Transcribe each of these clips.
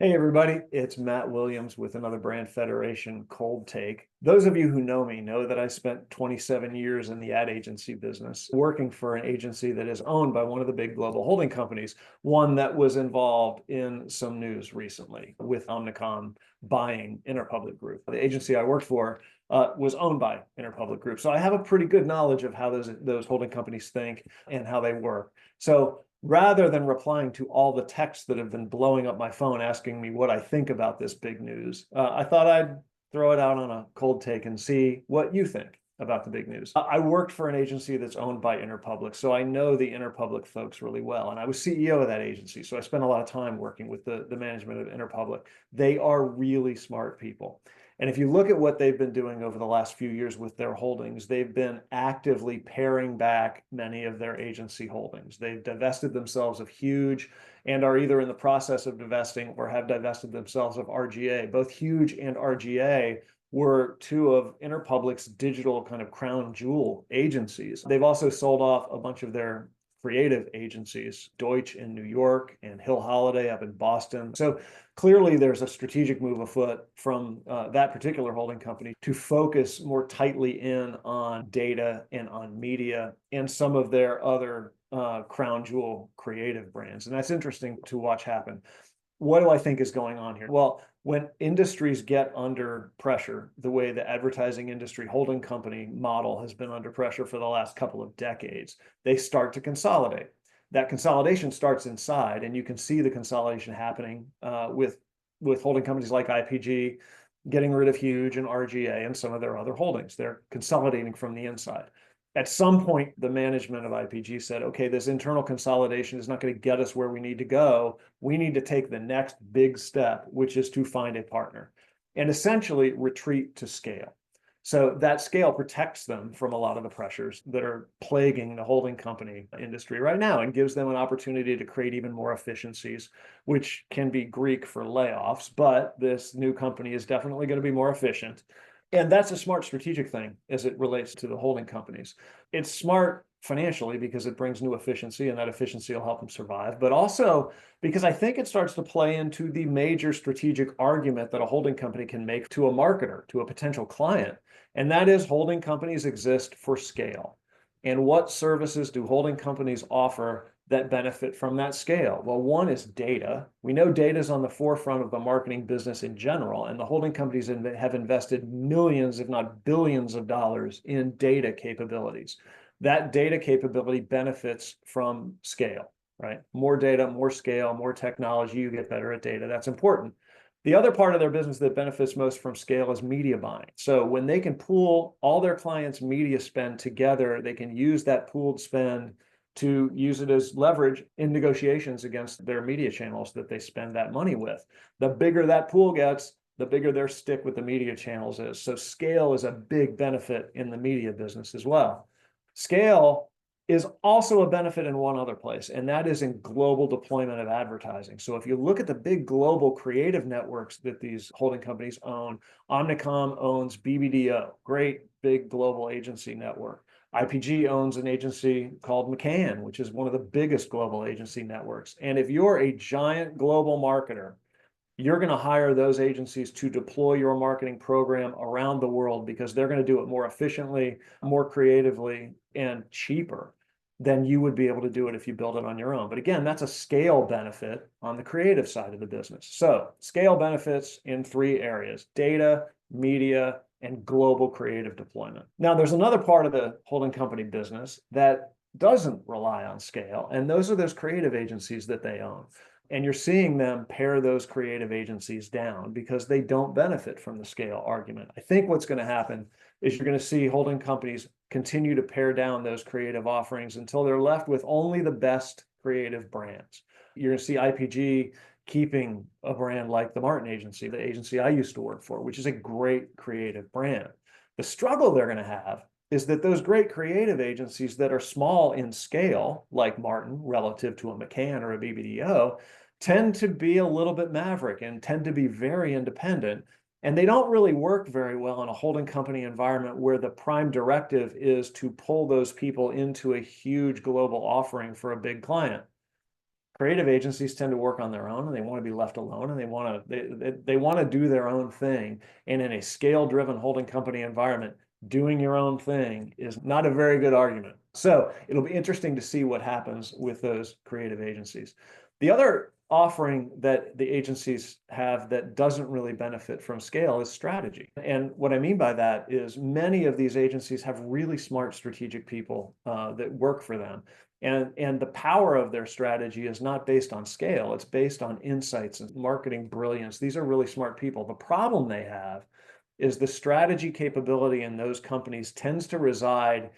Hey everybody, it's Matt Williams with another Brand Federation Cold Take. Those of you who know me know that I spent 27 years in the ad agency business, working for an agency that is owned by one of the big global holding companies, one that was involved in some news recently with Omnicom buying Interpublic Group. The agency I worked for was owned by Interpublic Group. So I have a pretty good knowledge of how those holding companies think and how they work. So rather than replying to all the texts that have been blowing up my phone asking me what I think about this big news, I thought I'd throw it out on a cold take and see what you think about the big news. I worked for an agency that's owned by Interpublic, so I know the Interpublic folks really well. And I was CEO of that agency, so I spent a lot of time working with the management of Interpublic. They are really smart people. And if you look at what they've been doing over the last few years with their holdings, they've been actively paring back many of their agency holdings. They've divested themselves of Huge and are either in the process of divesting or have divested themselves of RGA. Both Huge and RGA were two of Interpublic's digital kind of crown jewel agencies. They've also sold off a bunch of their creative agencies, Deutsch in New York and Hill Holiday up in Boston. So clearly there's a strategic move afoot from that particular holding company to focus more tightly in on data and on media and some of their other crown jewel creative brands. And that's interesting to watch happen. What do I think is going on here? Well, when industries get under pressure, the way the advertising industry holding company model has been under pressure for the last couple of decades, they start to consolidate. That consolidation starts inside, and you can see the consolidation happening with holding companies like IPG getting rid of Huge and RGA and some of their other holdings. They're consolidating from the inside. At some point, the management of IPG said, okay, this internal consolidation is not going to get us where we need to go. We need to take the next big step, which is to find a partner and essentially retreat to scale. So that scale protects them from a lot of the pressures that are plaguing the holding company industry right now and gives them an opportunity to create even more efficiencies, which can be Greek for layoffs, but this new company is definitely going to be more efficient. And that's a smart strategic thing as it relates to the holding companies. It's smart financially because it brings new efficiency and that efficiency will help them survive, but also because I think it starts to play into the major strategic argument that a holding company can make to a marketer, to a potential client. And that is holding companies exist for scale. And what services do holding companies offer that benefit from that scale? Well, one is data. We know data is on the forefront of the marketing business in general, and the holding companies have invested millions, if not billions of dollars in data capabilities. That data capability benefits from scale, right? More data, more scale, more technology, you get better at data. That's important. The other part of their business that benefits most from scale is media buying. So when they can pool all their clients' media spend together, they can use that pooled spend to use it as leverage in negotiations against their media channels that they spend that money with. The bigger that pool gets, the bigger their stick with the media channels is. So scale is a big benefit in the media business as well. Scale is also a benefit in one other place, and that is in global deployment of advertising. So if you look at the big global creative networks that these holding companies own, Omnicom owns BBDO, great big global agency network. IPG owns an agency called McCann, which is one of the biggest global agency networks. And if you're a giant global marketer, you're going to hire those agencies to deploy your marketing program around the world because they're going to do it more efficiently, more creatively, and cheaper than you would be able to do it if you build it on your own. But again, that's a scale benefit on the creative side of the business. So scale benefits in three areas: data, media, and global creative deployment. Now, there's another part of the holding company business that doesn't rely on scale, and those are those creative agencies that they own. And you're seeing them pare those creative agencies down because they don't benefit from the scale argument. I think what's going to happen is you're going to see holding companies continue to pare down those creative offerings until they're left with only the best creative brands. You're going to see IPG keeping a brand like the Martin Agency, the agency I used to work for, which is a great creative brand. The struggle they're going to have is that those great creative agencies that are small in scale, like Martin relative to a McCann or a BBDO, tend to be a little bit maverick and tend to be very independent. And they don't really work very well in a holding company environment where the prime directive is to pull those people into a huge global offering for a big client. Creative agencies tend to work on their own, and they want to be left alone, and they want to do their own thing. And in a scale-driven holding company environment, doing your own thing is not a very good argument. So it'll be interesting to see what happens with those creative agencies. The other offering that the agencies have that doesn't really benefit from scale is strategy. And what I mean by that is many of these agencies have really smart strategic people that work for them. And the power of their strategy is not based on scale, it's based on insights and marketing brilliance. These are really smart people. The problem they have is the strategy capability in those companies tends to reside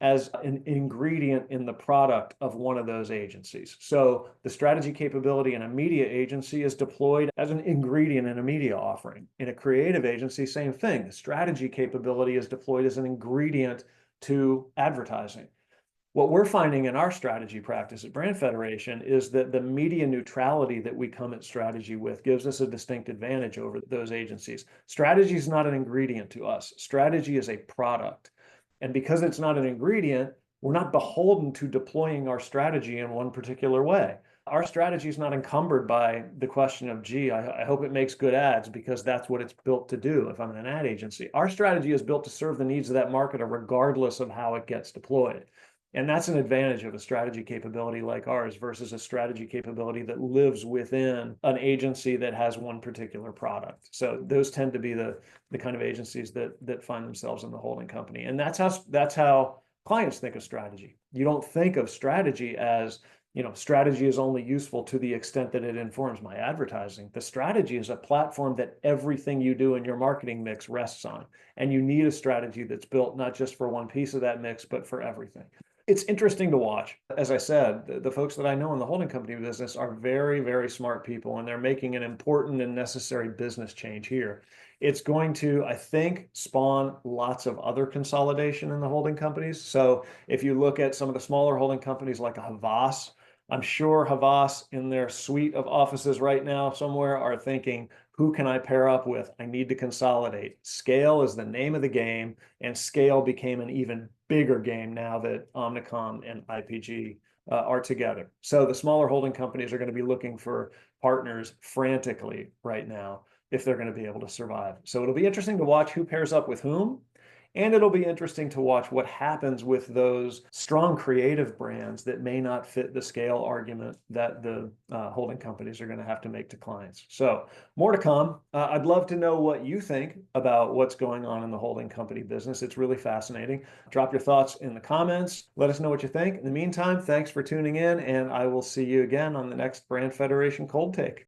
as an ingredient in the product of one of those agencies. So the strategy capability in a media agency is deployed as an ingredient in a media offering. In a creative agency, same thing. The strategy capability is deployed as an ingredient to advertising. What we're finding in our strategy practice at Brand Federation is that the media neutrality that we come at strategy with gives us a distinct advantage over those agencies. Strategy is not an ingredient to us. Strategy is a product. And because it's not an ingredient, we're not beholden to deploying our strategy in one particular way. Our strategy is not encumbered by the question of, gee, I hope it makes good ads because that's what it's built to do if I'm an ad agency. Our strategy is built to serve the needs of that marketer regardless of how it gets deployed. And that's an advantage of a strategy capability like ours versus a strategy capability that lives within an agency that has one particular product. So those tend to be the kind of agencies that find themselves in the holding company. And that's how clients think of strategy. You don't think of strategy as, strategy is only useful to the extent that it informs my advertising. The strategy is a platform that everything you do in your marketing mix rests on. And you need a strategy that's built not just for one piece of that mix, but for everything. It's interesting to watch. As I said, the folks that I know in the holding company business are very, very smart people, and they're making an important and necessary business change here. It's going to, I think, spawn lots of other consolidation in the holding companies. So if you look at some of the smaller holding companies like a Havas, I'm sure Havas in their suite of offices right now somewhere are thinking, who can I pair up with? I need to consolidate. Scale is the name of the game, and scale became an even bigger game now that Omnicom and IPG are together. So the smaller holding companies are going to be looking for partners frantically right now if they're going to be able to survive. So it'll be interesting to watch who pairs up with whom. And it'll be interesting to watch what happens with those strong creative brands that may not fit the scale argument that the holding companies are going to have to make to clients. So more to come. I'd love to know what you think about what's going on in the holding company business. It's really fascinating. Drop your thoughts in the comments. Let us know what you think. In the meantime, thanks for tuning in, and I will see you again on the next Brand Federation Cold Take.